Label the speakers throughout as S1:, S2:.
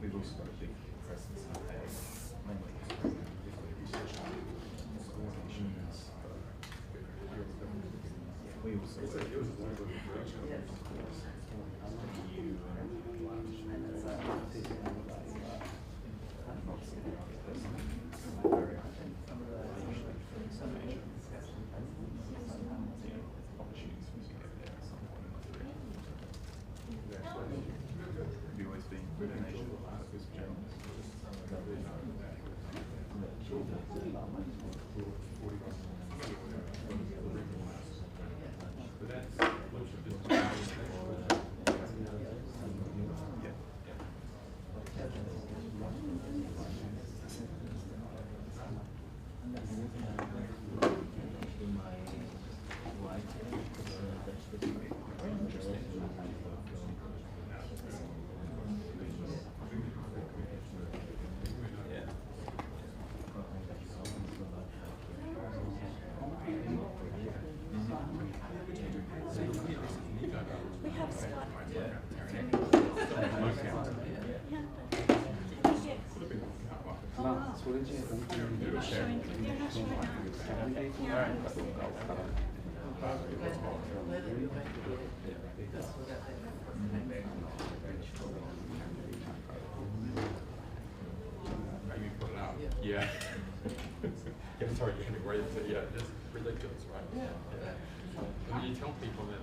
S1: We've also got a big presence in mainly research organizations. We also
S2: Yeah. Yeah, sorry, you can agree with it. Yeah, it's ridiculous, right? Yeah. And you tell people that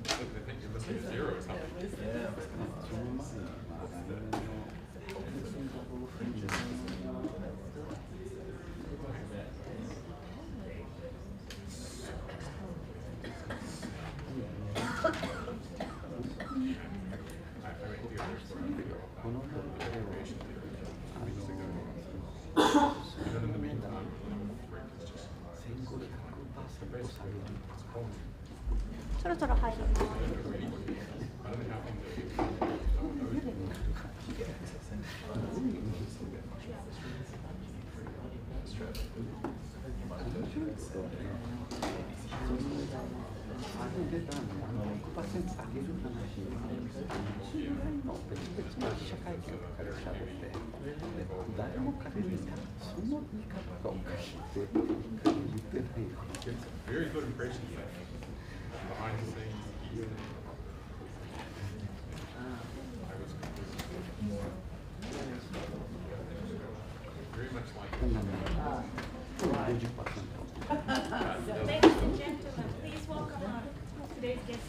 S2: they think you're missing a zero or something. Yeah.
S3: そろそろ入ります。
S2: Very good impression behind the scenes. Very much like
S3: Ladies and gentlemen, please welcome today's guest.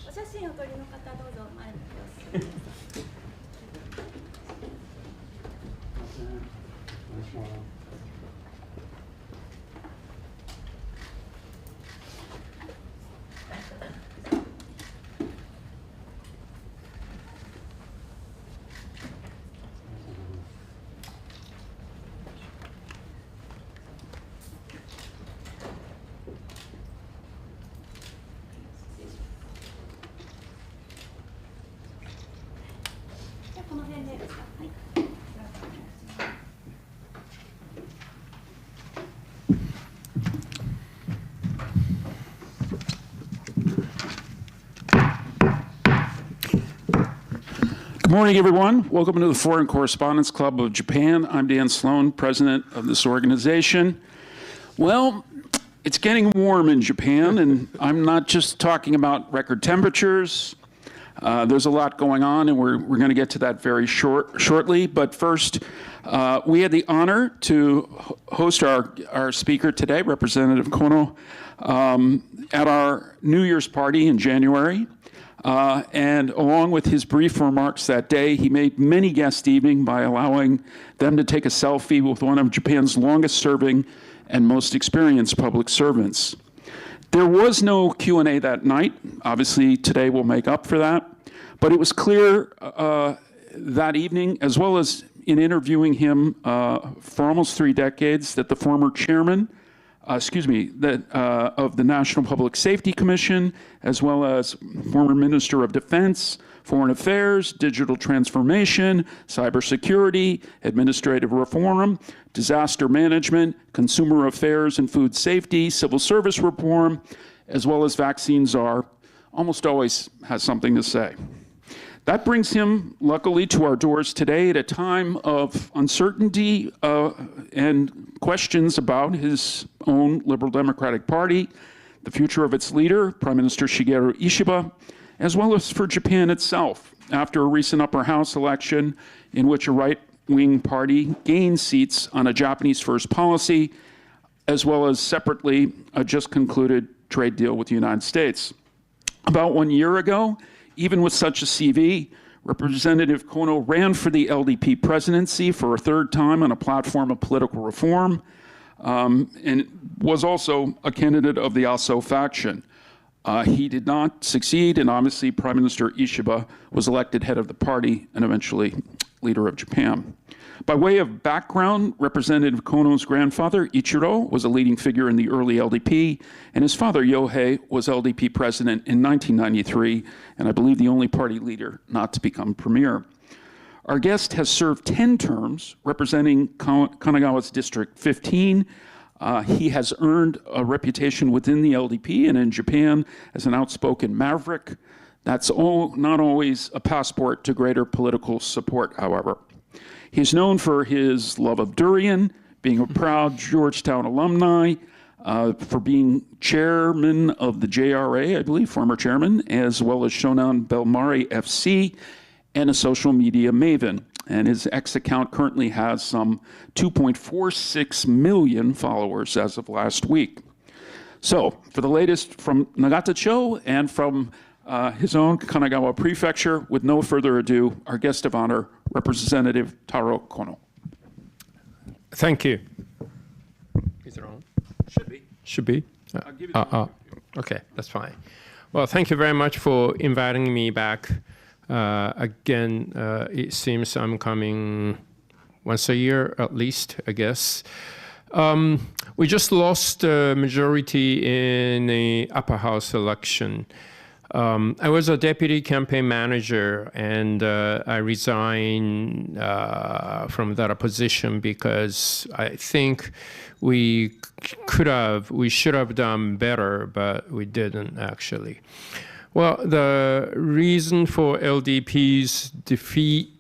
S3: お写真お撮りの方どうぞ前にお進みください。じゃあこの辺でですか。はい。
S4: Good morning, everyone. Welcome to the Foreign Correspondents Club of Japan. I'm Dan Sloan, president of this organization. Well, it's getting warm in Japan, and I'm not just talking about record temperatures. There's a lot going on, and we're going to get to that very shortly. But first, we had the honor to host our speaker today, Representative Kono, at our New Year's party in January. And along with his brief remarks that day, he made many guests evening by allowing them to take a selfie with one of Japan's longest serving and most experienced public servants. There was no Q&A that night. Obviously, today will make up for that. But it was clear that evening, as well as in interviewing him for almost 3 decades, that the former chairman of the National Public Safety Commission, as well as former Minister of Defense, Foreign Affairs, Digital Transformation, Cybersecurity, Administrative Reform, Disaster Management, Consumer Affairs and Food Safety, Civil Service Reform, as well as vaccine czar, almost always has something to say. That brings him, luckily, to our doors today at a time of uncertainty and questions about his own Liberal Democratic Party, the future of its leader, Prime Minister Shigeru Ishiba, as well as for Japan itself, after a recent upper house election in which a right-wing party gained seats on a Japanese-first policy, as well as separately a just concluded trade deal with the United States. About 1 year ago, even with such a CV, Representative Kono ran for the LDP presidency for a 3rd time on a platform of political reform, and was also a candidate of the ASO faction. He did not succeed, and obviously Prime Minister Ishiba was elected head of the party and eventually leader of Japan. By way of background, Representative Kono's grandfather, Ichiro, was a leading figure in the early LDP, and his father, Yohei, was LDP president in 1993, and I believe the only party leader not to become premier. Our guest has served 10 terms representing Kanagawa's District 15. He has earned a reputation within the LDP and in Japan as an outspoken maverick. That's not always a passport to greater political support, however. He's known for his love of durian, being a proud Georgetown alumni, for being chairman of the JRA, I believe, former chairman, as well as Shonan Bellmare FC, and a social media maven. And his X account currently has some 2.46 million followers as of last week. So, for the latest from Nagata-cho and from his own Kanagawa Prefecture, with no further ado, our guest of honor, Representative Taro Kono.
S5: Thank you. Is it on?
S4: Should be.
S5: Should be.
S4: I'll give it to you.
S5: Okay, that's fine. Well, thank you very much for inviting me back. Again, it seems I'm coming once a year at least, I guess. We just lost the majority in the upper house election. I was a deputy campaign manager, and I resigned from that position because I think we should have done better, but we didn't actually. Well, the reason for LDP's defeat,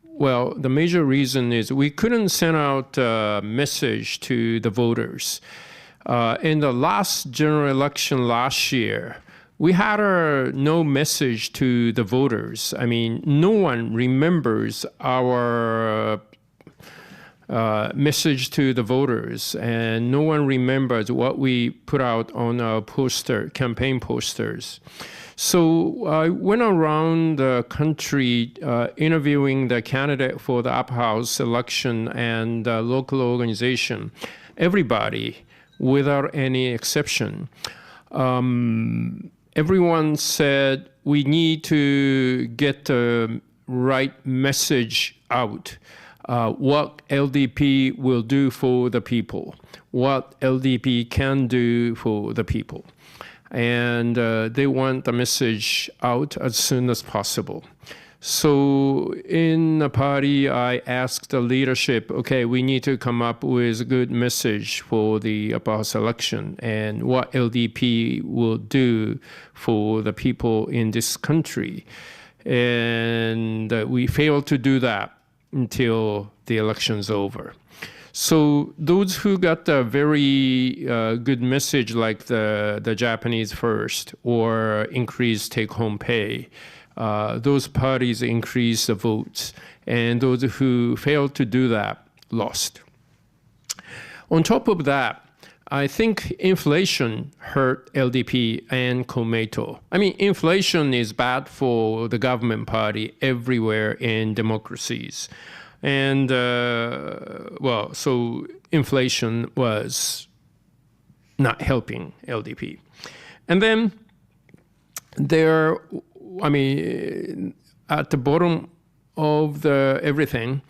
S5: well, the major reason is we couldn't send out a message to the voters. In the last general election last year, we had no message to the voters. I mean, no one remembers our message to the voters, and no one remembers what we put out on our campaign posters. So I went around the country interviewing the candidate for the upper house election and the local organization, everybody, without any exception. Everyone said we need to get the right message out. What LDP will do for the people, what LDP can do for the people. And they want the message out as soon as possible. So in the party, I asked the leadership, okay, we need to come up with a good message for the upper house election and what LDP will do for the people in this country. And we failed to do that until the election's over. So those who got a very good message like the Japanese first or increased take-home pay, those parties increased the votes. And those who failed to do that lost. On top of that, I think inflation hurt LDP and Komeito. I mean, inflation is bad for the government party everywhere in democracies. And, so inflation was not helping LDP. And then at the bottom of everything,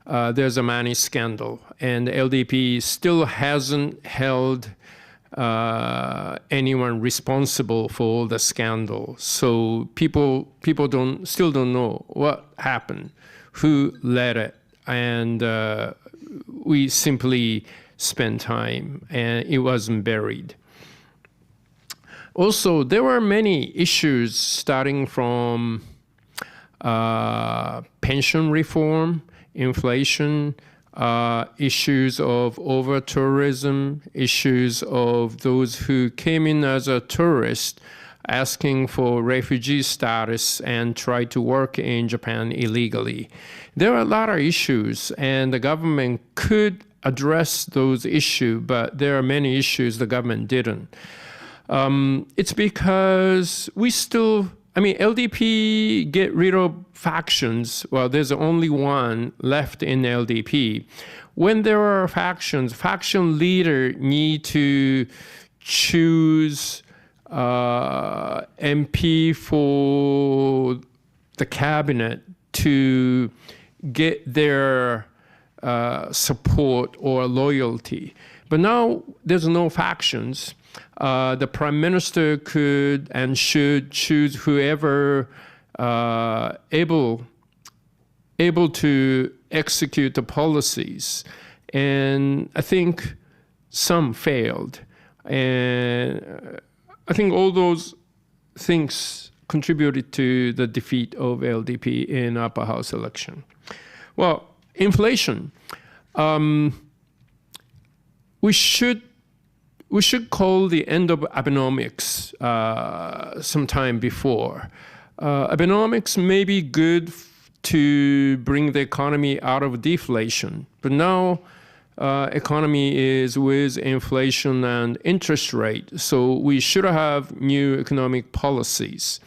S5: there's a money scandal, and LDP still hasn't held anyone responsible for the scandal. So people still don't know what happened, who led it, and we simply spent time, and it wasn't buried. Also, there were many issues starting from pension reform, inflation, issues of over-tourism, issues of those who came in as a tourist asking for refugee status and tried to work in Japan illegally. There are a lot of issues, and the government could address those issues, but there are many issues the government didn't. It's because LDP get rid of factions. Well, there's only one left in LDP. When there are factions, faction leader need to choose MP for the cabinet to get their support or loyalty. But now there's no factions. The prime minister could and should choose whoever able to execute the policies. And I think some failed. And I think all those things contributed to the defeat of LDP in upper house election. Well, inflation. We should call the end of Abenomics sometime before. Abenomics may be good to bring the economy out of deflation, but now economy is with inflation and interest rate, so we should have new economic policies.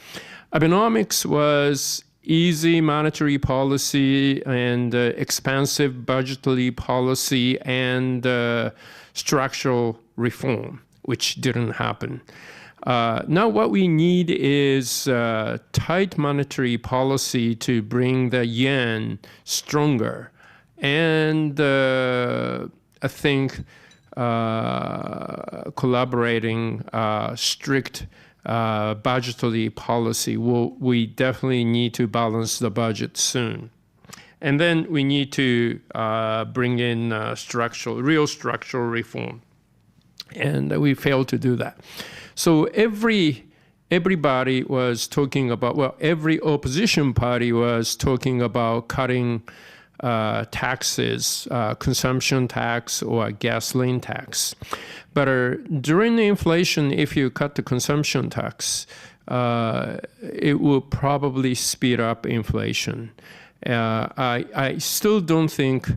S5: Abenomics was easy monetary policy and expansive budgetary policy and structural reform, which didn't happen. Now what we need is tight monetary policy to bring the yen stronger. And I think collaborating strict budgetary policy, we definitely need to balance the budget soon. And then we need to bring in real structural reform. And we failed to do that. So everybody was talking about, every opposition party was talking about cutting taxes, consumption tax or gasoline tax. But during the inflation, if you cut the consumption tax, it will probably speed up inflation. I still don't think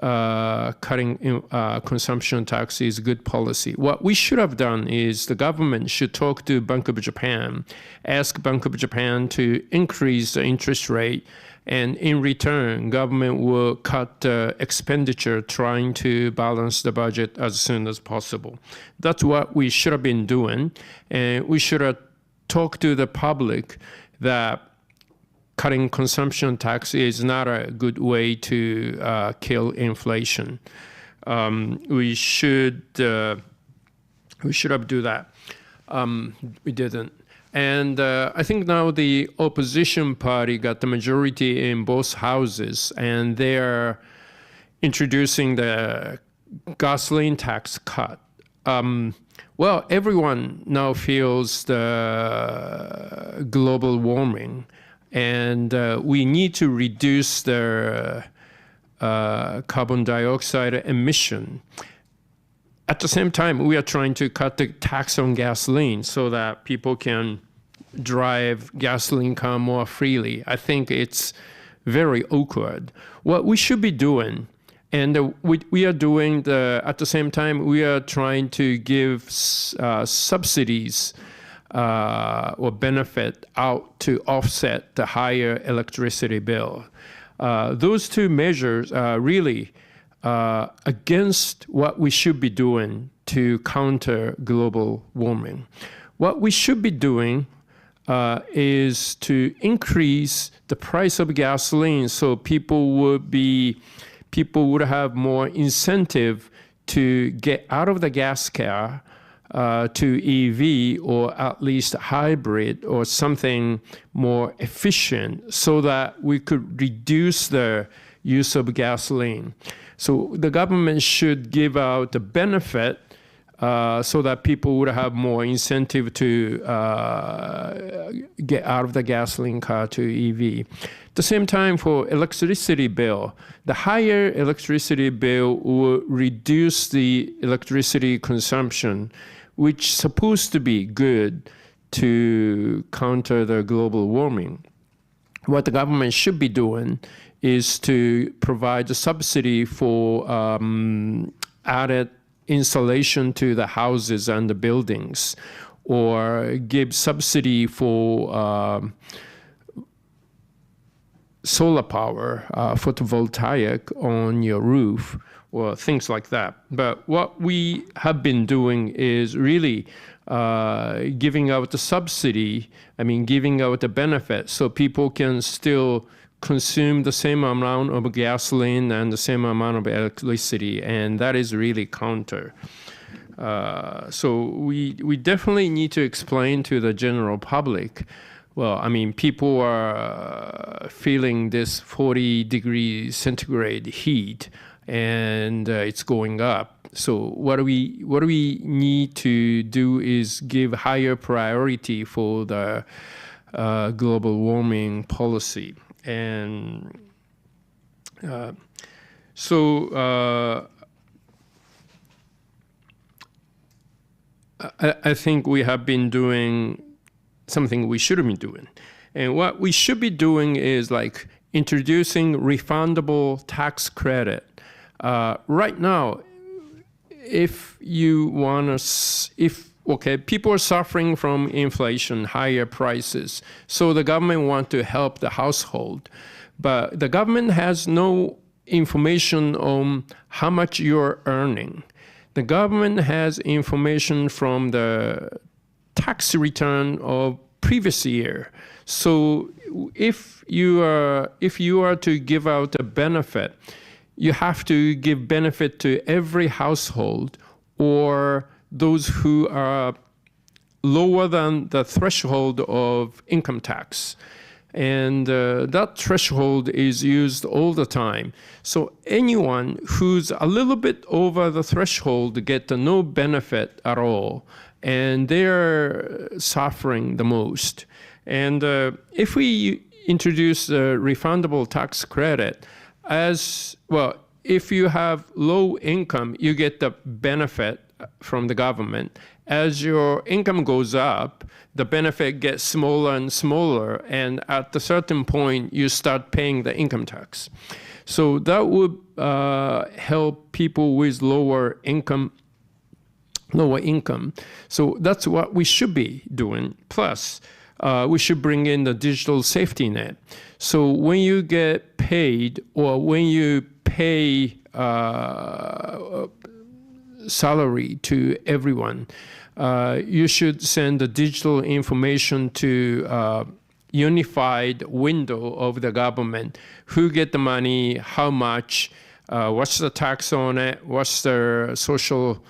S5: cutting consumption tax is good policy. What we should have done is the government should talk to Bank of Japan, ask Bank of Japan to increase the interest rate, and in return, government will cut expenditure trying to balance the budget as soon as possible. That's what we should have been doing, and we should have talked to the public that cutting consumption tax is not a good way to kill inflation. We should have do that. We didn't. And I think now the opposition party got the majority in both houses, and they're introducing the gasoline tax cut. Everyone now feels the global warming. and we need to reduce the carbon dioxide emission. At the same time, we are trying to cut the tax on gasoline so that people can drive gasoline car more freely. I think it's very awkward. What we should be doing, and we are doing at the same time, we are trying to give subsidies or benefit out to offset the higher electricity bill. Those two measures are really against what we should be doing to counter global warming. What we should be doing is to increase the price of gasoline so people would have more incentive to get out of the gas car to EV or at least hybrid or something more efficient so that we could reduce the use of gasoline. So the government should give out the benefit so that people would have more incentive to get out of the gasoline car to EV. At the same time, for electricity bill, the higher electricity bill will reduce the electricity consumption, which is supposed to be good to counter the global warming. What the government should be doing is to provide a subsidy for added insulation to the houses and the buildings, or give subsidy for solar power, photovoltaic on your roof, or things like that. But what we have been doing is really giving out the subsidy, giving out the benefit so people can still consume the same amount of gasoline and the same amount of electricity, and that is really counter. So we definitely need to explain to the general public, people are feeling this 40 degrees centigrade heat, and it's going up. So what we need to do is give higher priority for the global warming policy. And I think we have been doing something we shouldn't be doing. And what we should be doing is like introducing refundable tax credit. Right now, if you want to, people are suffering from inflation, higher prices. So the government wants to help the household. But the government has no information on how much you're earning. The government has information from the tax return of previous year. So if you are to give out a benefit, you have to give benefit to every household or those who are lower than the threshold of income tax. And that threshold is used all the time. So anyone who's a little bit over the threshold get no benefit at all, and they're suffering the most. And if we introduce a refundable tax credit, if you have low income, you get the benefit from the government. As your income goes up, the benefit gets smaller and smaller, and at a certain point, you start paying the income tax. So that would help people with lower income. So that's what we should be doing. Plus, we should bring in the digital safety net. So when you get paid or when you pay salary to everyone, you should send the digital information to unified window of the government. Who get the money, how much, what's the tax on it, what's their social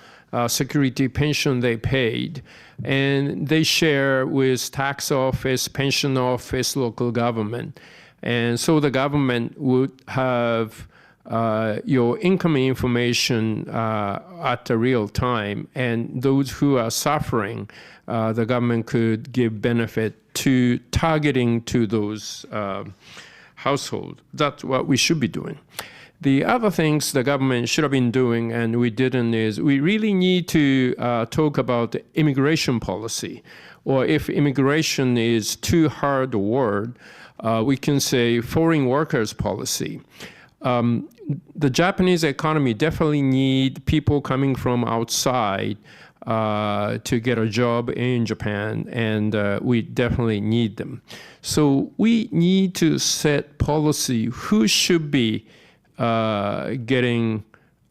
S5: security pension they paid, and they share with tax office, pension office, local government. And so the government would have your income information at the real time, and those who are suffering, the government could give benefit to targeting to those households. That's what we should be doing. The other things the government should have been doing and we didn't is we really need to talk about immigration policy. Or if immigration is too hard a word, we can say foreign workers policy. The Japanese economy definitely need people coming from outside to get a job in Japan, and we definitely need them. So we need to set policy who should be getting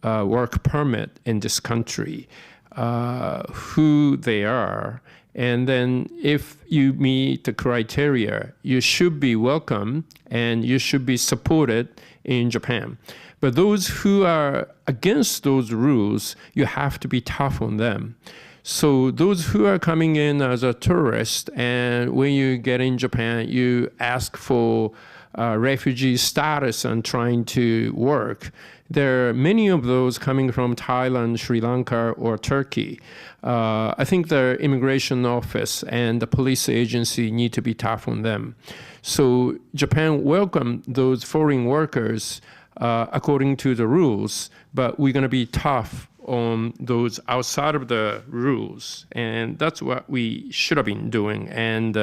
S5: work permit in this country, who they are, and then if you meet the criteria, you should be welcome and you should be supported in Japan. But those who are against those rules, you have to be tough on them. So those who are coming in as a tourist, and when you get in Japan, you ask for refugee status and trying to work. There are many of those coming from Thailand, Sri Lanka, or Turkey. I think the immigration office and the police agency need to be tough on them. So Japan welcomed those foreign workers according to the rules, but we're going to be tough on those outside of the rules. And that's what we should have been doing. And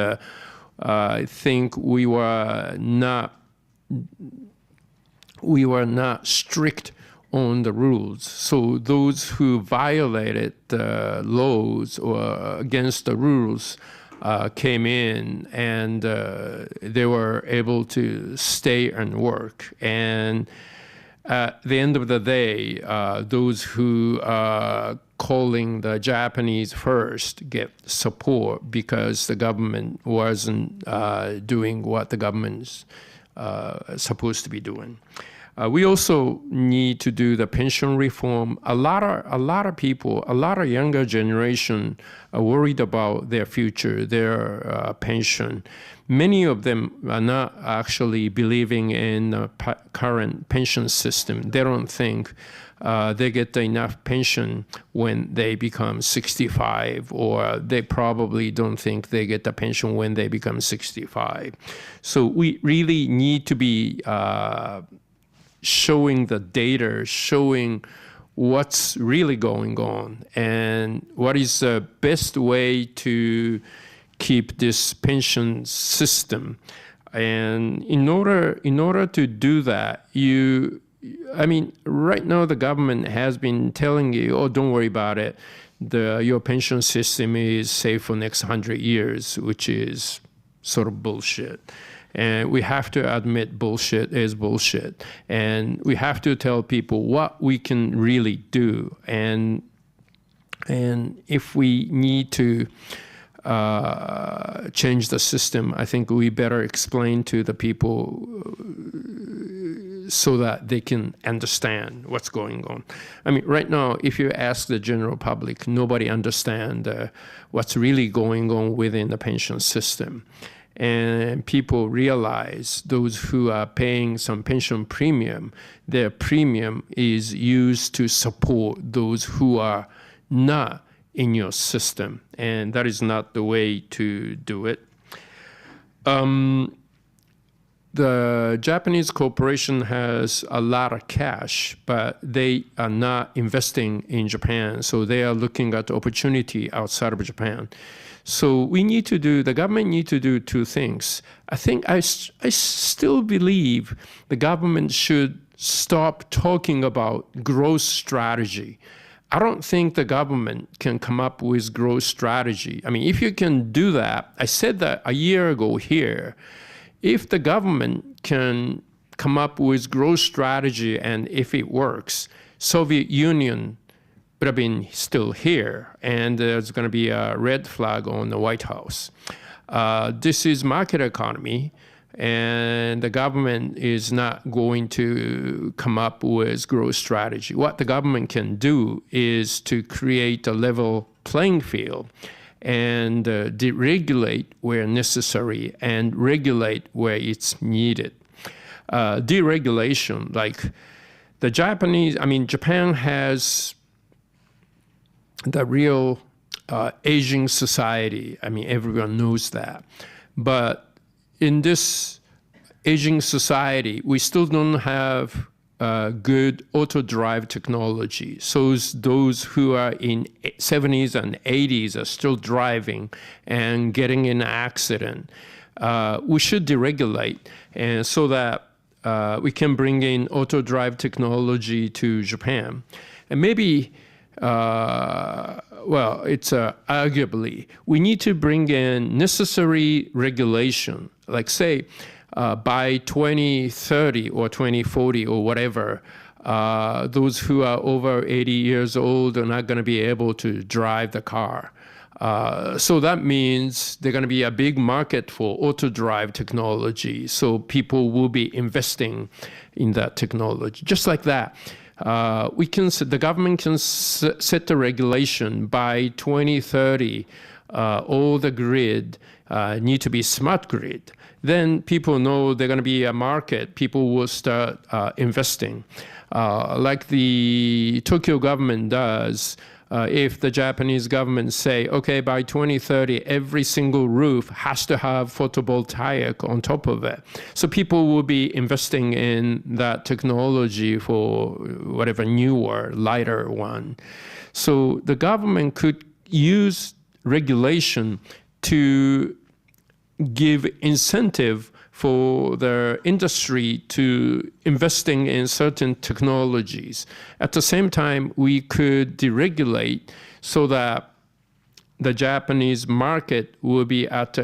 S5: I think we were not strict on the rules. So those who violated the laws or against the rules came in, and they were able to stay and work. And at the end of the day, those who are calling the Japanese first get support because the government wasn't doing what the government's supposed to be doing. We also need to do the pension reform. A lot of people, a lot of younger generation are worried about their future, their pension. Many of them are not actually believing in the current pension system. They don't think they get enough pension when they become 65, or they probably don't think they get the pension when they become 65. So we really need to be showing the data, showing what's really going on and what is the best way to keep this pension system. And in order to do that, right now the government has been telling you, oh, don't worry about it. Your pension system is safe for next 100 years, which is sort of bullshit. And we have to admit bullshit is bullshit. And we have to tell people what we can really do. And if we need to change the system, I think we better explain to the people so that they can understand what's going on. I mean, right now, if you ask the general public, nobody understands what's really going on within the pension system. And people realize, those who are paying some pension premium, their premium is used to support those who are not in your system. And that is not the way to do it. The Japanese corporation has a lot of cash, but they are not investing in Japan. So they are looking at the opportunity outside of Japan. So the government need to do two things. I still believe the government should stop talking about growth strategy. I don't think the government can come up with growth strategy. I mean, if you can do that, I said that a year ago here, if the government can come up with growth strategy and if it works, Soviet Union would have been still here, and there's going to be a red flag on the White House. This is market economy, and the government is not going to come up with growth strategy. What the government can do is to create a level playing field and deregulate where necessary and regulate where it's needed. Deregulation, like the Japan has the real aging society. I mean, everyone knows that. But in this aging society, we still don't have good auto drive technology. So those who are in 70s and 80s are still driving and getting in an accident. We should deregulate, and so that we can bring in auto drive technology to Japan. And maybe, well, it's arguably, we need to bring in necessary regulation, like say, by 2030 or 2040 or whatever, those who are over 80 years old are not going to be able to drive the car. So that means there's going to be a big market for auto drive technology. So people will be investing in that technology. Just like that, the government can set the regulation by 2030. All the grid need to be smart grid. Then people know there's going to be a market. People will start investing. Like the Tokyo government does, if the Japanese government say, okay, by 2030, every single roof has to have photovoltaic on top of it. So people will be investing in that technology for whatever newer, lighter one. So the government could use regulation to give incentive for the industry to investing in certain technologies. At the same time, we could deregulate so that the Japanese market will be at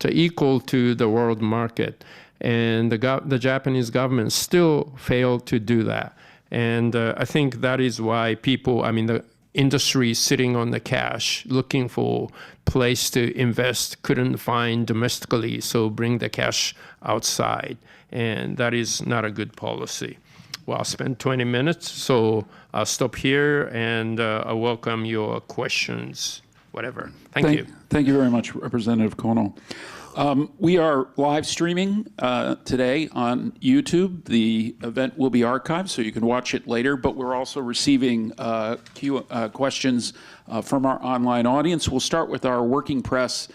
S5: equal to the world market. And the Japanese government still failed to do that. And I think that is why the industry sitting on the cash, looking for place to invest, couldn't find domestically, so bring the cash outside. And that is not a good policy. Well, I'll spend 20 minutes, so I'll stop here and I welcome your questions, whatever. Thank you.
S4: Thank you very much, Representative Kono. We are live streaming today on YouTube. The event will be archived, so you can watch it later, but we're also receiving questions from our online audience. We'll start with our working press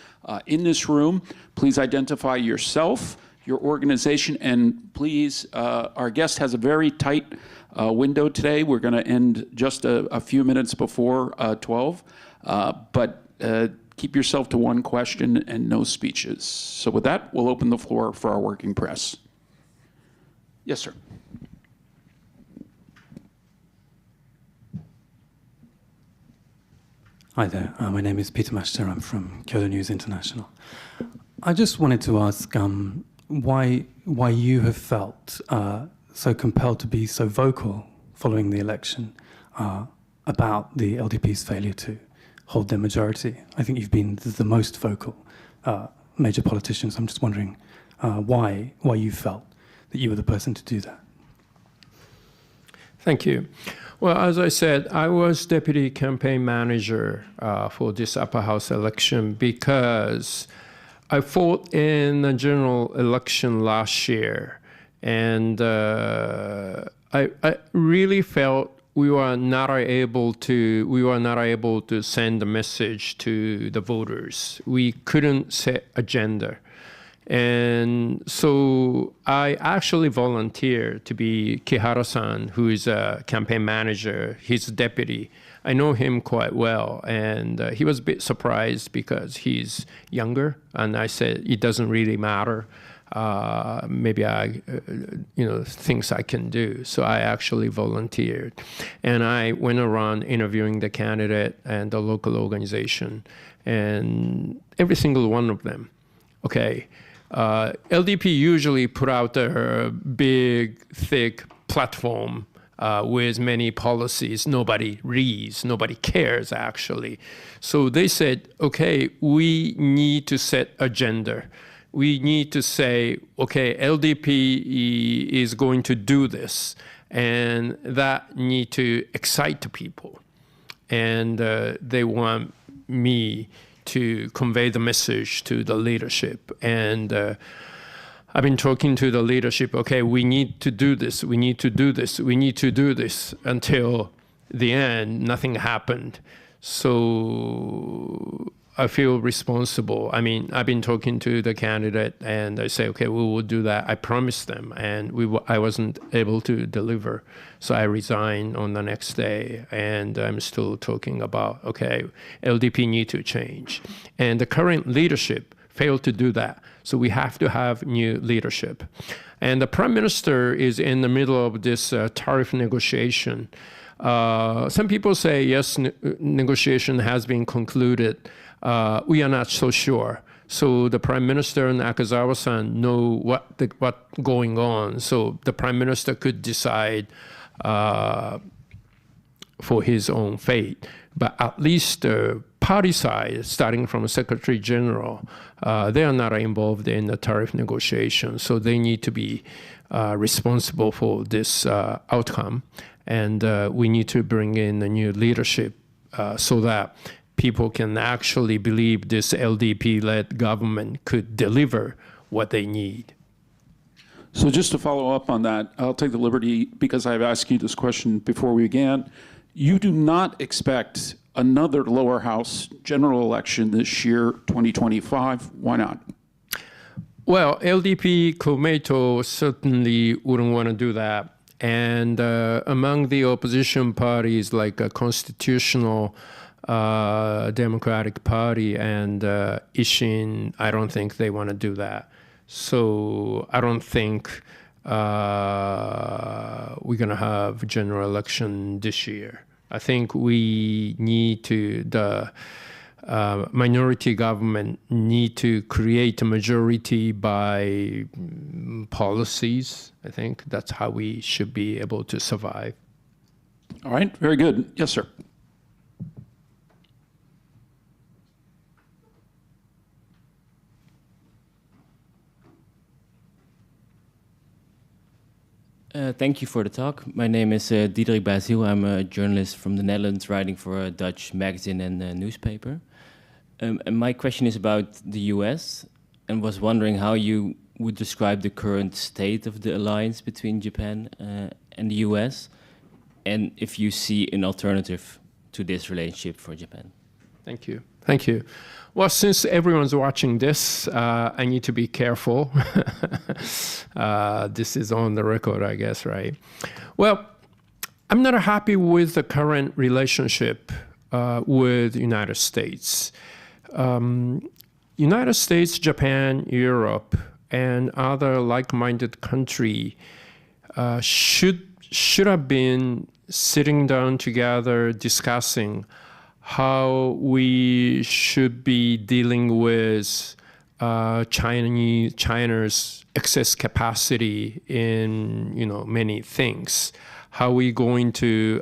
S4: in this room. Please identify yourself, your organization, and please, our guest has a very tight window today. We're going to end just a few minutes before 12, but keep yourself to one question and no speeches. So with that, we'll open the floor for our working press. Yes, sir.
S6: Hi there, my name is Peter Mashter. I'm from Kyodo News International. I just wanted to ask why you have felt so compelled to be so vocal following the election about the LDP's failure to hold their majority. I think you've been the most vocal major politician, so I'm just wondering why you felt that you were the person to do that.
S5: Thank you. Well, as I said, I was deputy campaign manager for this upper house election because I fought in the general election last year, and I really felt we were not able to send a message to the voters. We couldn't set agenda. And so I actually volunteered to be Kihara-san, who is a campaign manager, his deputy. I know him quite well, and he was a bit surprised because he's younger, and I said, it doesn't really matter. Maybe things I can do. So I actually volunteered. And I went around interviewing the candidate and the local organization, and every single one of them. Okay. LDP usually put out a big, thick platform with many policies. Nobody reads, nobody cares, actually. So they said, okay, we need to set agenda. We need to say, okay, LDP is going to do this, and that need to excite the people. And they want me to convey the message to the leadership. And I've been talking to the leadership, okay, we need to do this, we need to do this, we need to do this, until the end, nothing happened. So I feel responsible. I mean, I've been talking to the candidate, and I say, okay, we will do that. I promised them, and I wasn't able to deliver, so I resigned on the next day. And I'm still talking about, okay, LDP need to change, and the current leadership failed to do that. So we have to have new leadership, and the Prime Minister is in the middle of this tariff negotiation. Some people say yes, negotiation has been concluded. We are not so sure. So the Prime Minister and Nakazawa-san know what's going on. So the Prime Minister could decide for his own fate. But at least the party side, starting from Secretary General, they are not involved in the tariff negotiations. So they need to be responsible for this outcome. And we need to bring in a new leadership so that people can actually believe this LDP-led government could deliver what they need.
S4: So just to follow up on that, I'll take the liberty, because I've asked you this question before we began. You do not expect another lower house general election this year, 2025. Why not?
S5: Well, LDP Komeito certainly wouldn't want to do that. And among the opposition parties, like a constitutional Democratic Party and Ishin, I don't think they want to do that. So I don't think we're going to have general election this year. I think we need to, the minority government need to create a majority by policies. I think that's how we should be able to survive.
S4: All right, very good. Yes, sir.
S7: Thank you for the talk. My name is Diederik Baziel. I'm a journalist from the Netherlands writing for a Dutch magazine and newspaper. And my question is about the US, and was wondering how you would describe the current state of the alliance between Japan and the US, and if you see an alternative to this relationship for Japan.
S5: Thank you. Thank you. Well, since everyone's watching this, I need to be careful. This is on the record, I guess, right? Well, I'm not happy with the current relationship with the United States. United States, Japan, Europe, and other like-minded countries should have been sitting down together discussing how we should be dealing with China's excess capacity in many things. How are we going to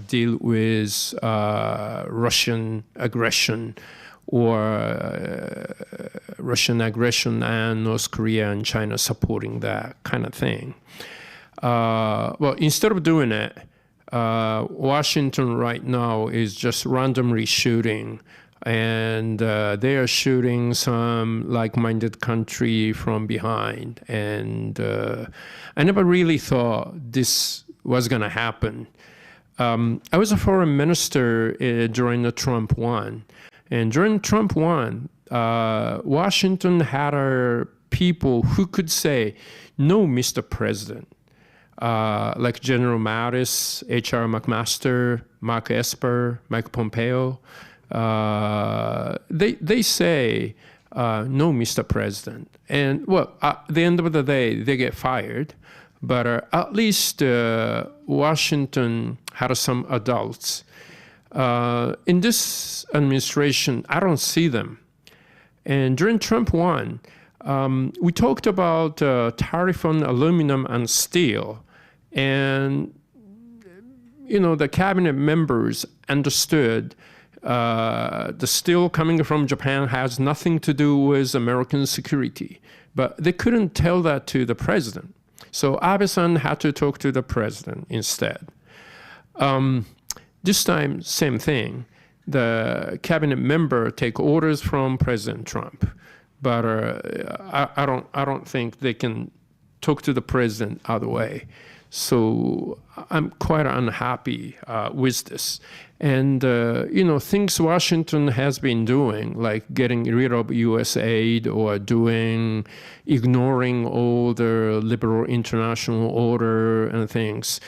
S5: deal with Russian aggression and North Korea and China supporting that kind of thing. Well, instead of doing it, Washington right now is just randomly shooting, and they are shooting some like-minded country from behind. And I never really thought this was going to happen. I was a foreign minister during the Trump one. And during Trump one, Washington had people who could say, "No, Mr. President." Like General Mattis, H.R. McMaster, Mark Esper, Mike Pompeo. They say, "No, Mr. President." And, well, at the end of the day, they get fired. But at least Washington had some adults. In this administration, I don't see them. And during Trump one, we talked about tariff on aluminum and steel. And, the cabinet members understood the steel coming from Japan has nothing to do with American security. But they couldn't tell that to the president. So Abe-san had to talk to the president instead. This time, same thing. The cabinet member take orders from President Trump, but I don't think they can talk to the president other way. So I'm quite unhappy with this. And, things Washington has been doing, like getting rid of U.S. aid or ignoring all the liberal international order and things,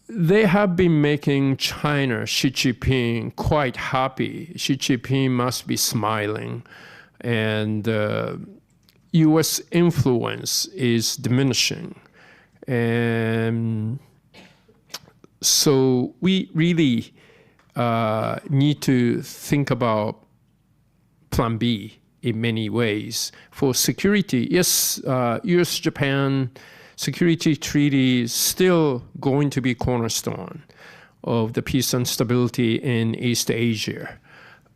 S5: they have been making China, Xi Jinping, quite happy. Xi Jinping must be smiling. And U.S. influence is diminishing. And so we really need to think about Plan B in many ways. For security, yes, U.S.-Japan security treaty is still going to be cornerstone of the peace and stability in East Asia.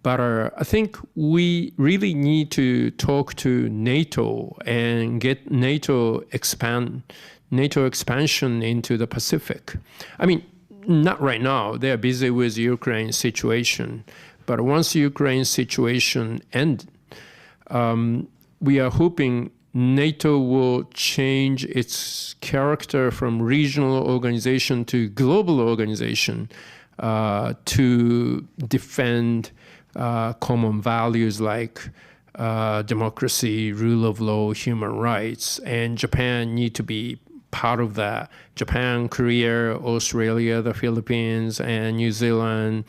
S5: But I think we really need to talk to NATO and get NATO expansion into the Pacific. I mean, not right now. They are busy with Ukraine situation. But once Ukraine situation ends, we are hoping NATO will change its character from regional organization to global organization to defend common values like democracy, rule of law, human rights, and Japan need to be part of that. Japan, Korea, Australia, the Philippines, and New Zealand,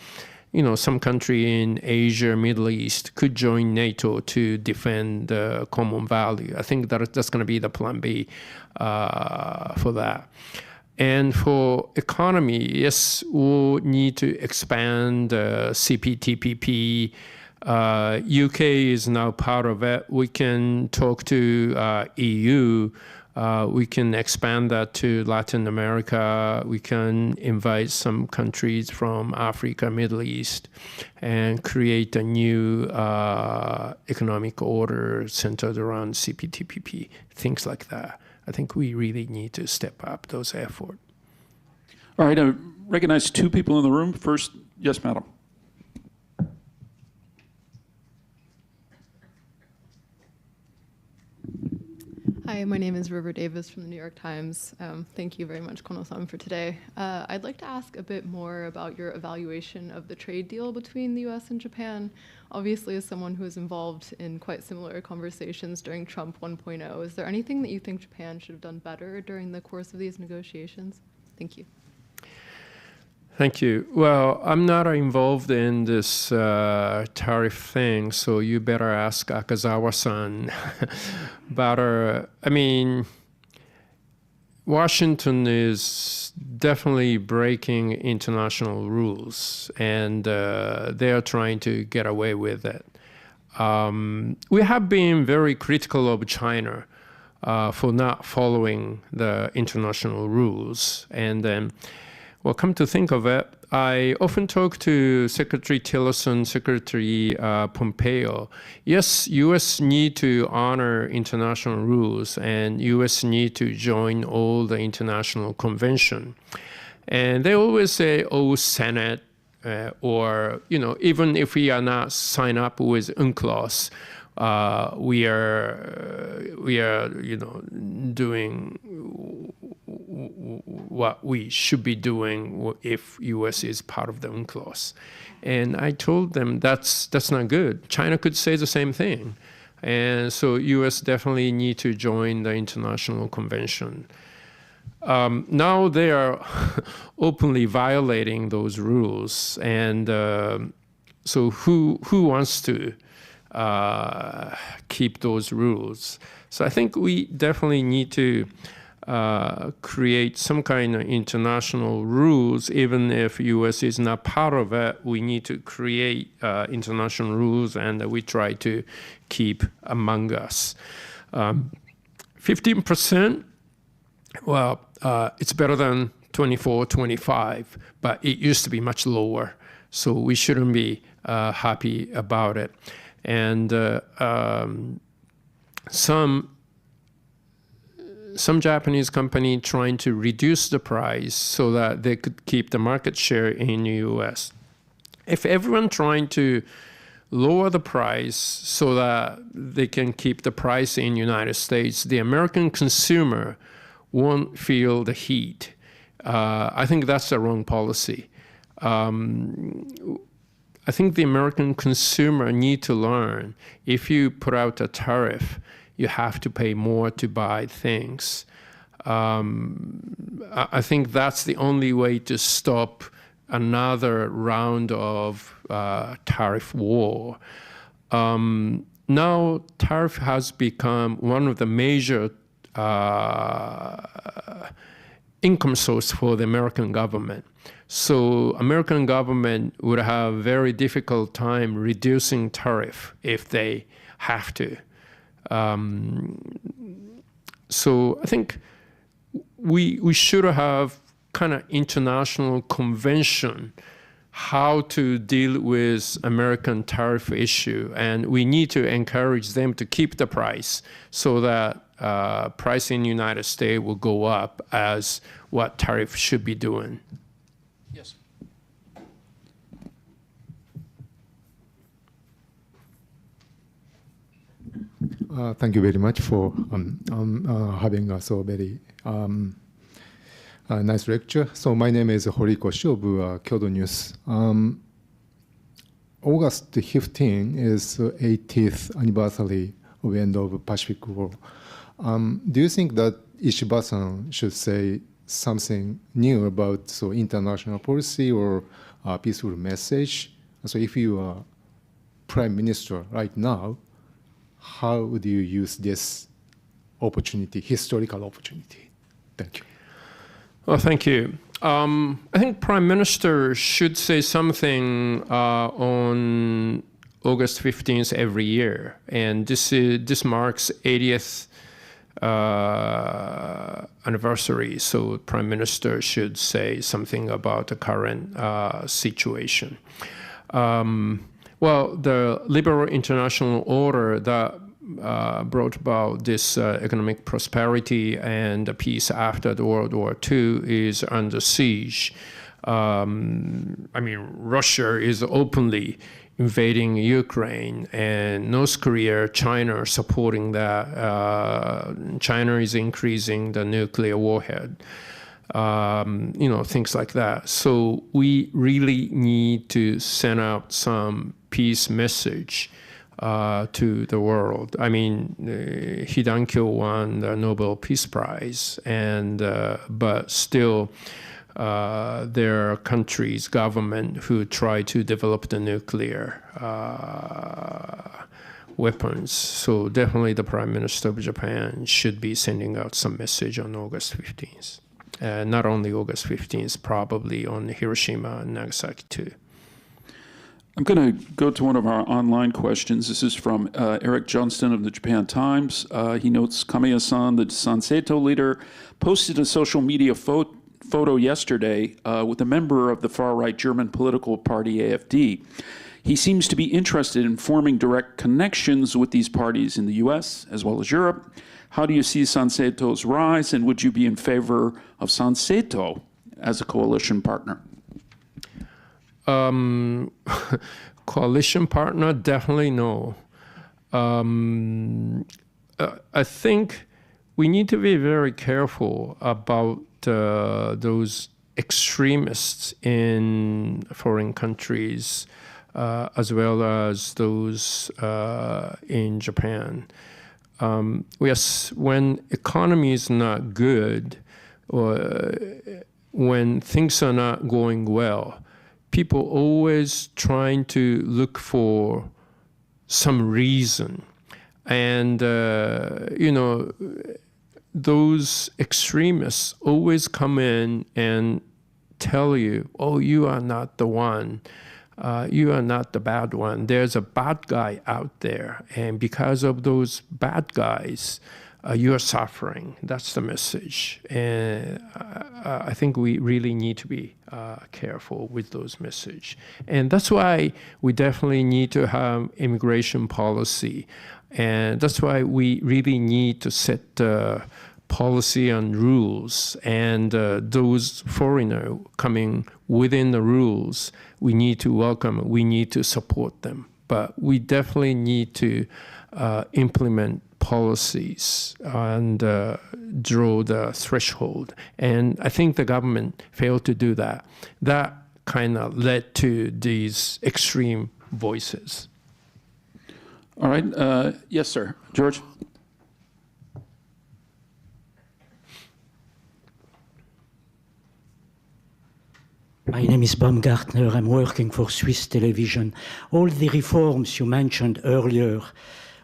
S5: some country in Asia, Middle East could join NATO to defend the common value. I think that's going to be the Plan B for that. And for economy, yes, we'll need to expand CPTPP. UK is now part of it. We can talk to EU. We can expand that to Latin America. We can invite some countries from Africa, Middle East, and create a new economic order centered around CPTPP, things like that. I think we really need to step up those efforts.
S4: All right, I recognize two people in the room. First, yes, madam.
S8: Hi, my name is River Davis from the New York Times. Thank you very much, Kono-san, for today. I'd like to ask a bit more about your evaluation of the trade deal between the US and Japan. Obviously, as someone who is involved in quite similar conversations during Trump 1.0, is there anything that you think Japan should have done better during the course of these negotiations? Thank you.
S5: Thank you. Well, I'm not involved in this tariff thing, so you better ask Akazawa-san. But, Washington is definitely breaking international rules, and they are trying to get away with it. We have been very critical of China for not following the international rules. And then, well, come to think of it, I often talk to Secretary Tillerson, Secretary Pompeo. Yes, U.S. need to honor international rules, and U.S. need to join all the international convention. And they always say, oh, Senate, or, even if we are not signed up with UNCLOS, we are, doing what we should be doing if U.S. is part of the UNCLOS. And I told them that's not good. China could say the same thing. And so U.S. definitely need to join the international convention. Now they are openly violating those rules. And so who wants to keep those rules? So I think we definitely need to create some kind of international rules. Even if U.S. is not part of it, we need to create international rules, and we try to keep among us. 15%, well, it's better than 24, 25, but it used to be much lower. So we shouldn't be happy about it. And some Japanese company trying to reduce the price so that they could keep the market share in the U.S. If everyone trying to lower the price so that they can keep the price in the United States, the American consumer won't feel the heat. I think that's the wrong policy. I think the American consumer need to learn, if you put out a tariff, you have to pay more to buy things. I think that's the only way to stop another round of tariff war. Now, tariff has become one of the major income source for the American government. So American government would have a very difficult time reducing tariff if they have to. So I think we should have kind of international convention how to deal with American tariff issue, and we need to encourage them to keep the price so that price in the United States will go up as what tariff should be doing.
S4: Yes.
S9: Thank you very much for having a so very nice lecture. So my name is Horikoshi of Kyodo News. August 15 is 80th anniversary of the end of Pacific War. Do you think that Ishiba-san should say something new about international policy or a peaceful message? So if you are Prime Minister right now, how would you use this opportunity, historical opportunity? Thank you.
S5: Well, thank you. I think Prime Minister should say something on August 15th every year, and this marks 80th anniversary. So Prime Minister should say something about the current situation. Well, the liberal international order that brought about this economic prosperity and the peace after the World War II is under siege. I mean, Russia is openly invading Ukraine, and North Korea, China are supporting that. China is increasing the nuclear warhead. Things like that. So we really need to send out some peace message to the world. I mean, Hidankyo won the Nobel Peace Prize, and but still there are countries, government who try to develop the nuclear weapons. So definitely the Prime Minister of Japan should be sending out some message on August 15th. Not only August 15th, probably on Hiroshima and Nagasaki too.
S4: I'm going to go to one of our online questions. This is from Eric Johnston of the Japan Times. He notes Kamiya-san, the Sanseito leader, posted a social media photo yesterday with a member of the far-right German political party AfD. He seems to be interested in forming direct connections with these parties in the US as well as Europe. How do you see Sanseito's rise, and would you be in favor of Sanseito as a coalition partner?
S5: Coalition partner, definitely no. I think we need to be very careful about those extremists in foreign countries as well as those in Japan. When economy is not good, or when things are not going well, people always trying to look for some reason. And, those extremists always come in and tell you, oh, you are not the one. You are not the bad one. There's a bad guy out there. And because of those bad guys, you are suffering. That's the message. And I think we really need to be careful with those messages. And that's why we definitely need to have immigration policy. And that's why we really need to set policy and rules. And those foreigners coming within the rules, we need to welcome, we need to support them. But we definitely need to implement policies and draw the threshold. And I think the government failed to do that. That kind of led to these extreme voices.
S4: All right. Yes, sir. George?
S10: My name is Baumgartner. I'm working for Swiss Television. All the reforms you mentioned earlier,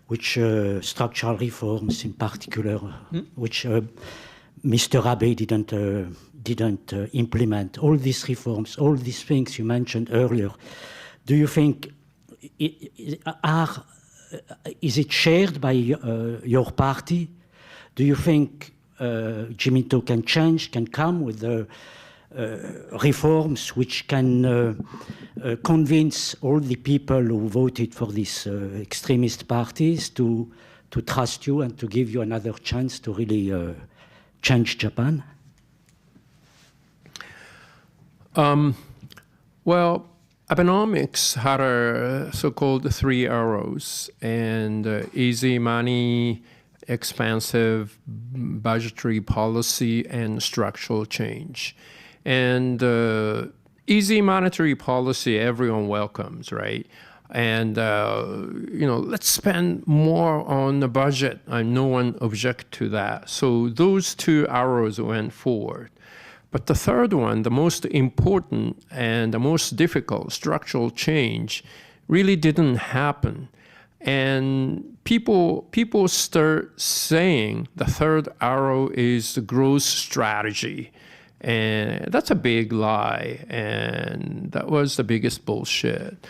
S10: which structural reforms in particular, which Mr. Abe didn't implement, all these reforms, all these things you mentioned earlier, do you think is it shared by your party? Do you think Jimito can come with the reforms which can convince all the people who voted for these extremist parties to trust you and to give you another chance to really change Japan?
S5: Well, Abenomics had a so-called 3 arrows, and easy money, expansive budgetary policy, and structural change. And easy monetary policy, everyone welcomes, right? And, let's spend more on the budget. No one object to that. So those 2 arrows went forward. But the third one, the most important and the most difficult, structural change, really didn't happen. And people start saying the third arrow is the growth strategy. And that's a big lie, and that was the biggest bullshit.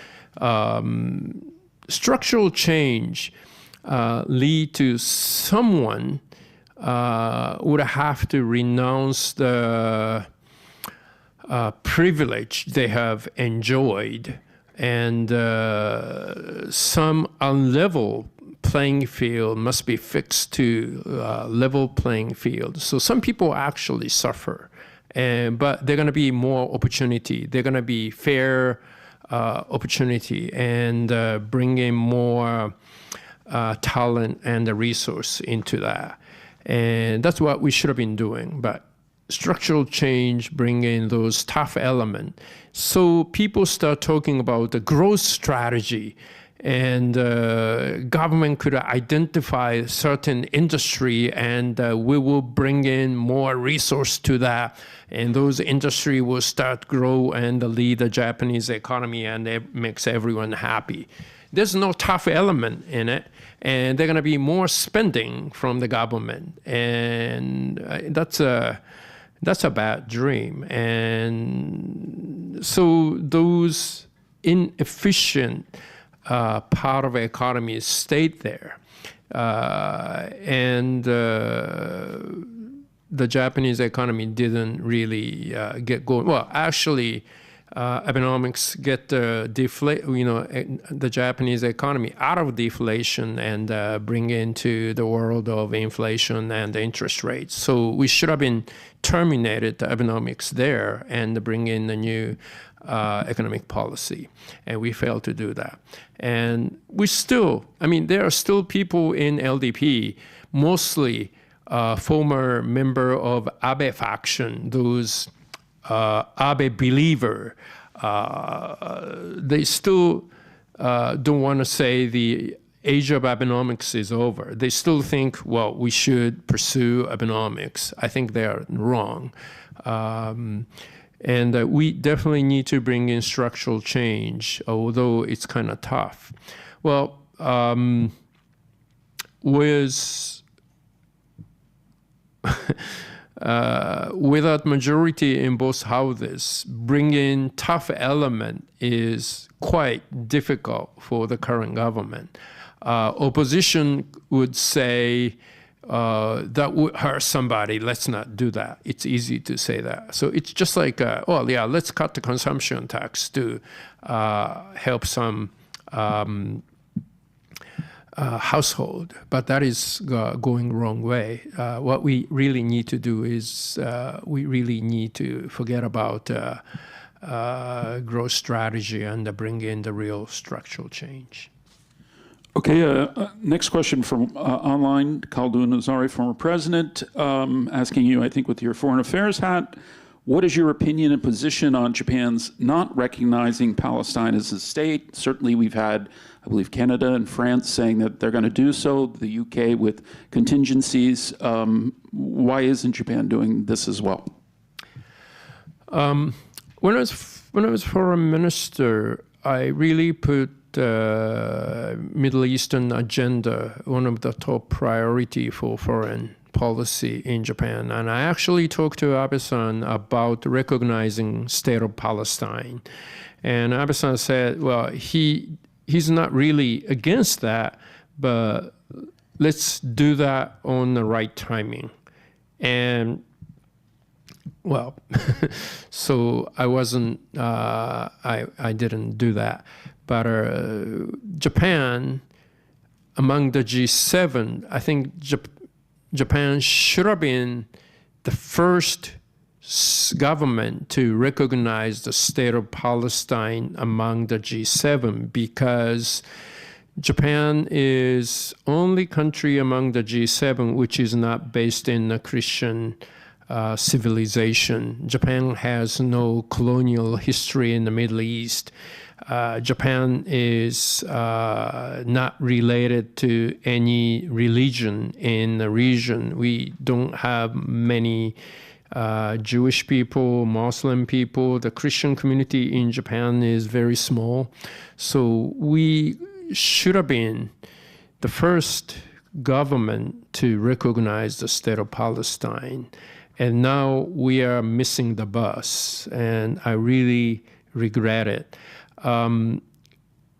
S5: Structural change lead to someone would have to renounce the privilege they have enjoyed, and some unlevel playing field must be fixed to level playing field. So some people actually suffer. But they're going to be more opportunity. They're going to be fair opportunity and bring in more talent and the resource into that. And that's what we should have been doing. But structural change bring in those tough elements. So people start talking about the growth strategy, and government could identify certain industry, and we will bring in more resource to that, and those industry will start grow and lead the Japanese economy, and it makes everyone happy. There's no tough element in it, and they're going to be more spending from the government, and that's a bad dream. And so those inefficient part of the economy stayed there. And the Japanese economy didn't really get going. Well, actually, Abenomics get the Japanese economy out of deflation and bring into the world of inflation and the interest rates. So we should have been terminated the Abenomics there and bring in the new economic policy, and we failed to do that. And we still, there are still people in LDP, mostly former member of Abe faction, those Abe believer. They still don't want to say the age of Abenomics is over. They still think, well, we should pursue Abenomics. I think they are wrong. And we definitely need to bring in structural change, although it's kind of tough. Well, without majority in both houses, bringing tough element is quite difficult for the current government. Opposition would say, that would hurt somebody, let's not do that. It's easy to say that. So it's just like, let's cut the consumption tax to help some household. But that is going wrong way. What we really need to do is we really need to forget about growth strategy and bring in the real structural change.
S4: Okay, next question from online, Khaldun Azari, former president, asking you, I think with your foreign affairs hat, what is your opinion and position on Japan's not recognizing Palestine as a state? Certainly we've had, I believe, Canada and France saying that they're going to do so, the UK with contingencies. Why isn't Japan doing this as well?
S5: When I was foreign minister, I really put Middle Eastern agenda one of the top priority for foreign policy in Japan. And I actually talked to Abe-san about recognizing state of Palestine. And Abe-san said, well, he's not really against that, but let's do that on the right timing. And well, so I wasn't, I didn't do that. But Japan, among the G7, I think Japan should have been the first government to recognize the state of Palestine among the G7, because Japan is only country among the G7 which is not based in a Christian civilization. Japan has no colonial history in the Middle East. Japan is not related to any religion in the region. We don't have many Jewish people, Muslim people. The Christian community in Japan is very small. So we should have been the first government to recognize the state of Palestine. And now we are missing the bus, and I really regret it.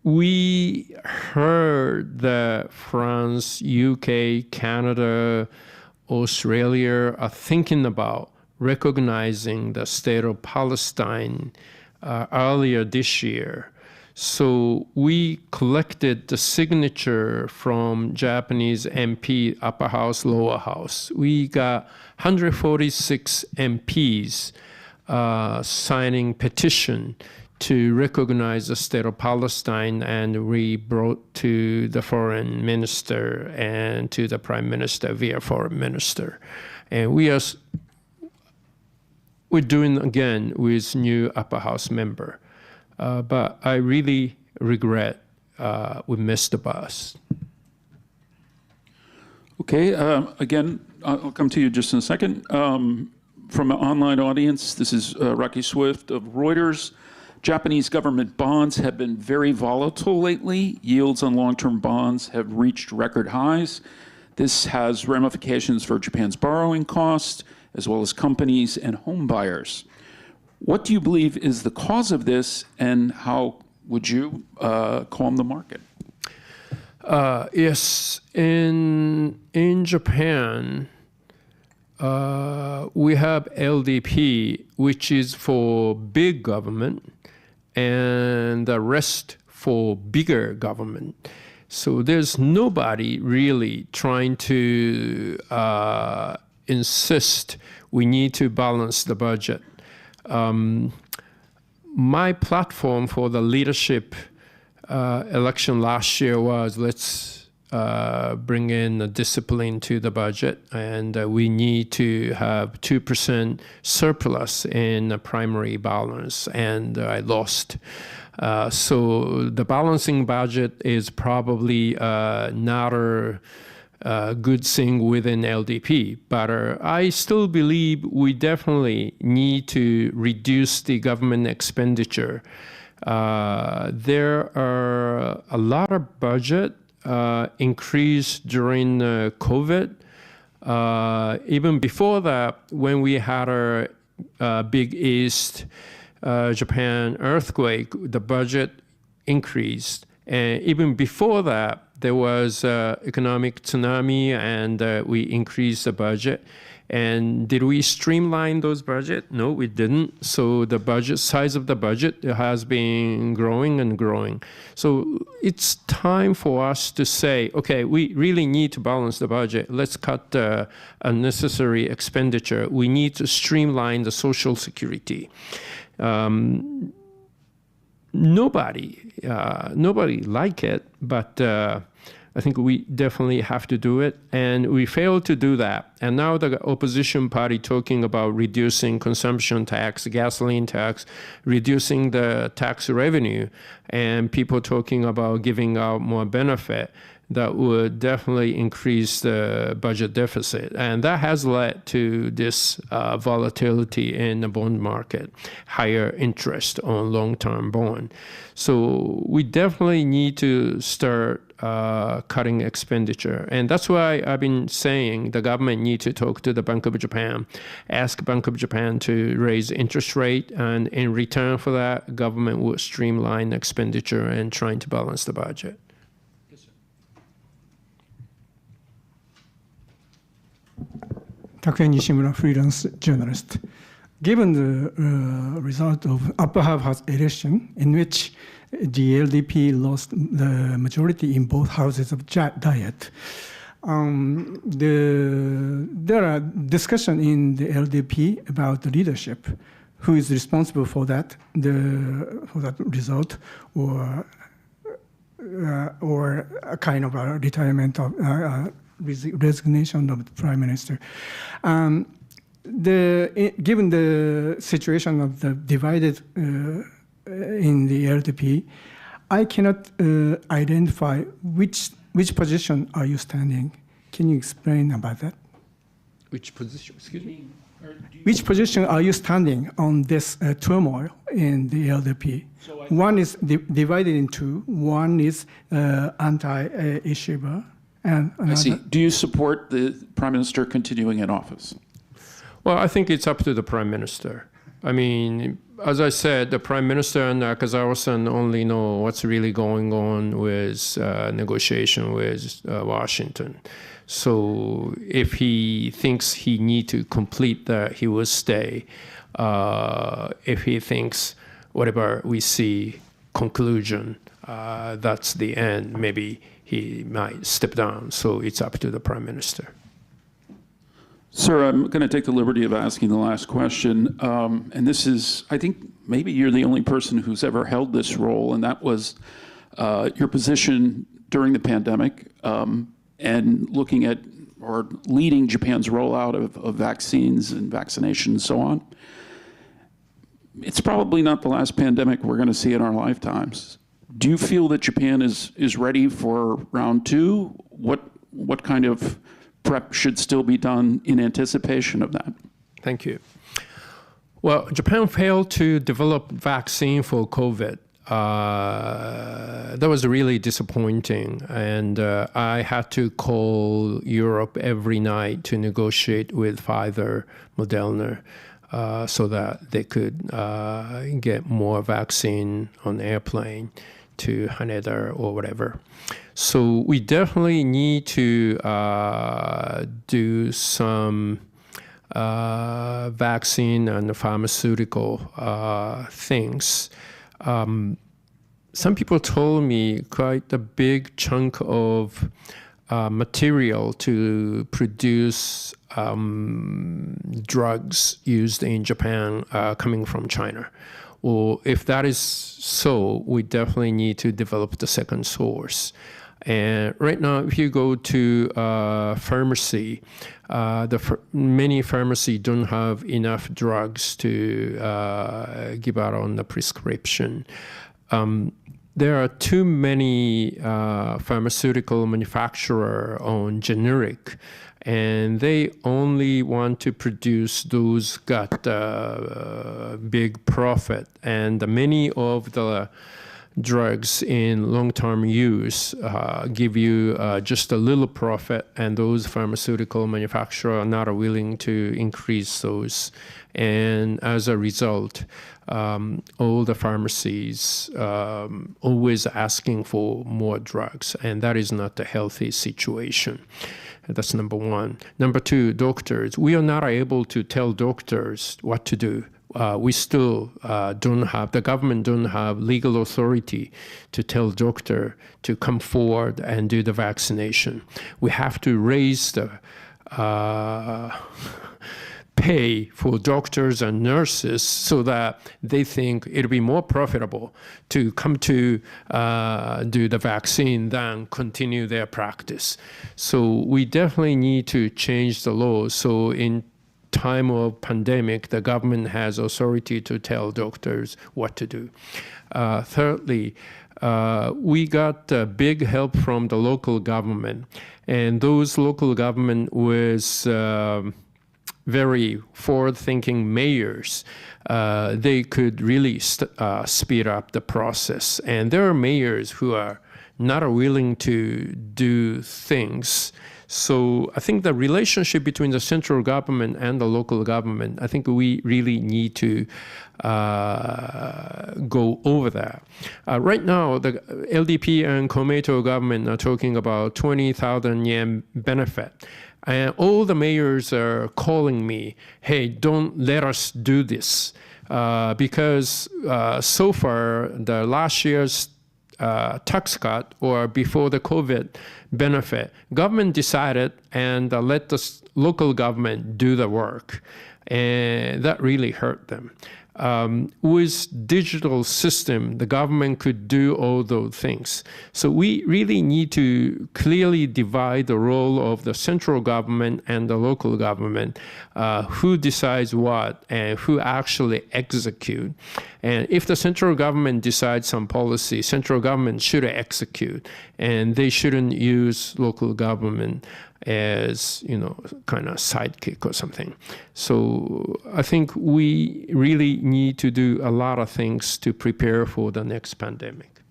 S5: We heard that France, UK, Canada, Australia are thinking about recognizing the state of Palestine earlier this year. So we collected the signature from Japanese MP, upper house, lower house. We got 146 MPs signing petition to recognize the state of Palestine, and we brought to the foreign minister and to the prime minister via foreign minister. And we're doing again with new upper house member. But I really regret we missed the bus.
S4: Okay, again, I'll come to you just in a second. From an online audience, this is Rocky Swift of Reuters. Japanese government bonds have been very volatile lately. Yields on long-term bonds have reached record highs. This has ramifications for Japan's borrowing costs, as well as companies and home buyers. What do you believe is the cause of this, and how would you calm the market?
S5: Yes, in Japan, we have LDP, which is for big government, and the rest for bigger government. So there's nobody really trying to insist we need to balance the budget. My platform for the leadership election last year was let's bring in a discipline to the budget, and we need to have 2% surplus in the primary balance, and I lost. So the balancing budget is probably not a good thing within LDP, but I still believe we definitely need to reduce the government expenditure. There are a lot of budget increase during COVID. Even before that, when we had our big East Japan earthquake, the budget increased. And even before that, there was economic tsunami, and we increased the budget. And did we streamline those budgets? No, we didn't. So the budget size of the budget has been growing and growing. So it's time for us to say, okay, we really need to balance the budget. Let's cut the unnecessary expenditure. We need to streamline the social security. nobody like it, but I think we definitely have to do it, and we failed to do that. And now the opposition party talking about reducing consumption tax, gasoline tax, reducing the tax revenue, and people talking about giving out more benefit that would definitely increase the budget deficit. And that has led to this volatility in the bond market, higher interest on long-term bond. So we definitely need to start cutting expenditure. And that's why I've been saying the government needs to talk to the Bank of Japan, ask Bank of Japan to raise interest rate, and in return for that, government will streamline expenditure and trying to balance the budget.
S11: Takei Nishimura, freelance journalist. Given the result of upper house election, in which the LDP lost the majority in both houses of Diet, there are discussions in the LDP about the leadership, who is responsible for that, for that result, or a kind of a retirement of resignation of the prime minister. Given the situation of the divided in the LDP, I cannot identify which position are you standing. Can you explain about that?
S5: Which position? Excuse me.
S11: Which position are you standing on this turmoil in the LDP? One is divided into. One is anti-Ishiba. And
S4: I see. Do you support the Prime Minister continuing in office?
S5: Well, I think it's up to the Prime Minister. I mean, as I said, the Prime Minister and Nakazawa-san only know what's really going on with negotiation with Washington. So if he thinks he need to complete that, he will stay. If he thinks whatever we see conclusion, that's the end, maybe he might step down. So it's up to the Prime Minister.
S4: Sir, I'm going to take the liberty of asking the last question. And this is, I think maybe you're the only person who's ever held this role, and that was your position during the pandemic and looking at or leading Japan's rollout of vaccines and vaccination and so on. It's probably not the last pandemic we're going to see in our lifetimes. Do you feel that Japan is ready for round two? What kind of prep should still be done in anticipation of that?
S5: Thank you. Well, Japan failed to develop vaccine for COVID. That was really disappointing. And I had to call Europe every night to negotiate with Pfizer, Moderna, so that they could get more vaccine on airplane to Haneda or whatever. So we definitely need to do some vaccine and pharmaceutical things. Some people told me quite a big chunk of material to produce drugs used in Japan coming from China. Well, if that is so, we definitely need to develop the second source. And right now, if you go to pharmacy, many pharmacies don't have enough drugs to give out on the prescription. There are too many pharmaceutical manufacturers on generic, and they only want to produce those got big profit. And many of the drugs in long-term use give you just a little profit, and those pharmaceutical manufacturers are not willing to increase those. And as a result, all the pharmacies always asking for more drugs, and that is not a healthy situation. That's number one. Number two, doctors. We are not able to tell doctors what to do. We still don't have, the government don't have legal authority to tell doctor to come forward and do the vaccination. We have to raise the pay for doctors and nurses so that they think it'll be more profitable to come to do the vaccine than continue their practice. So we definitely need to change the law. So in time of pandemic, the government has authority to tell doctors what to do. Thirdly, we got big help from the local government, and those local government was very forward-thinking mayors. They could really speed up the process, and there are mayors who are not willing to do things. So I think the relationship between the central government and the local government, I think we really need to go over that. Right now, the LDP and Komeito government are talking about 20,000 yen benefit. And all the mayors are calling me, hey, don't let us do this. Because so far, the last year's tax cut or before the COVID benefit, government decided and let the local government do the work. And that really hurt them. With digital system, the government could do all those things. So we really need to clearly divide the role of the central government and the local government, who decides what and who actually execute. And if the central government decides some policy, central government should execute, and they shouldn't use local government as, you know, kind of sidekick or something. So I think we really need to do a lot of things to prepare for the next pandemic.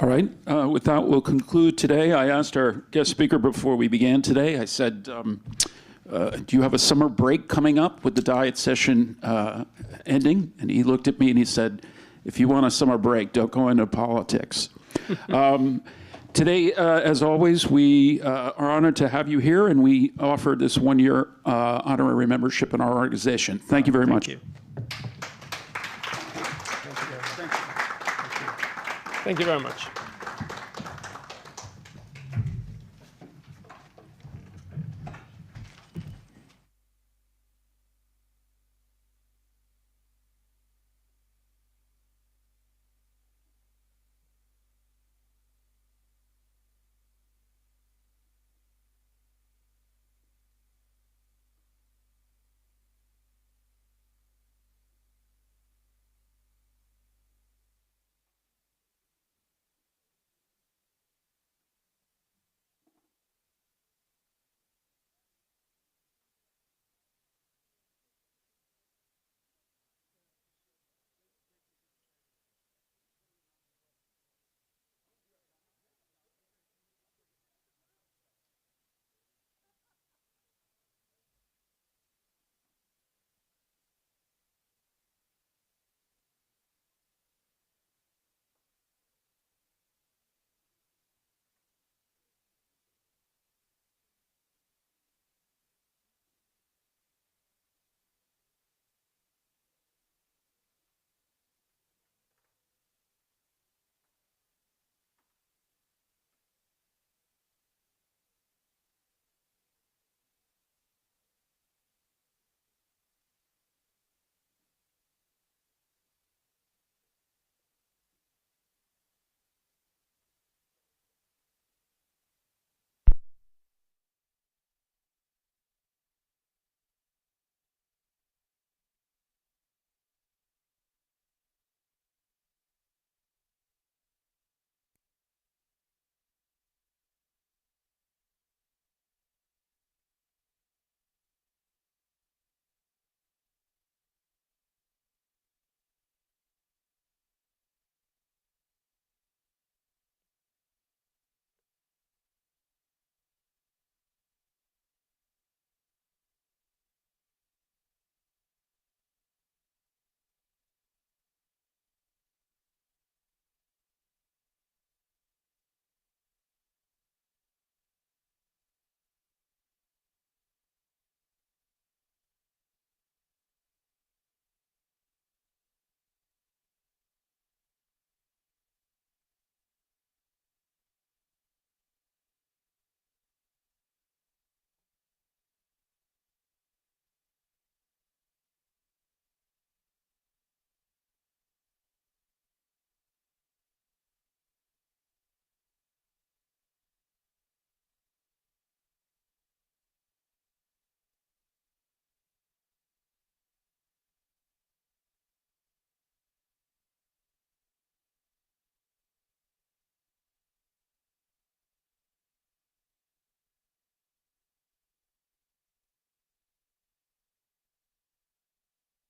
S4: All right. With that, we'll conclude today. I asked our guest speaker before we began today, I said, do you have a summer break coming up with the diet session ending? And he looked at me and he said, if you want a summer break, don't go into politics. Today, as always, we are honored to have you here, and we offer this one-year honorary membership in our organization. Thank you very much.
S5: Thank you very much.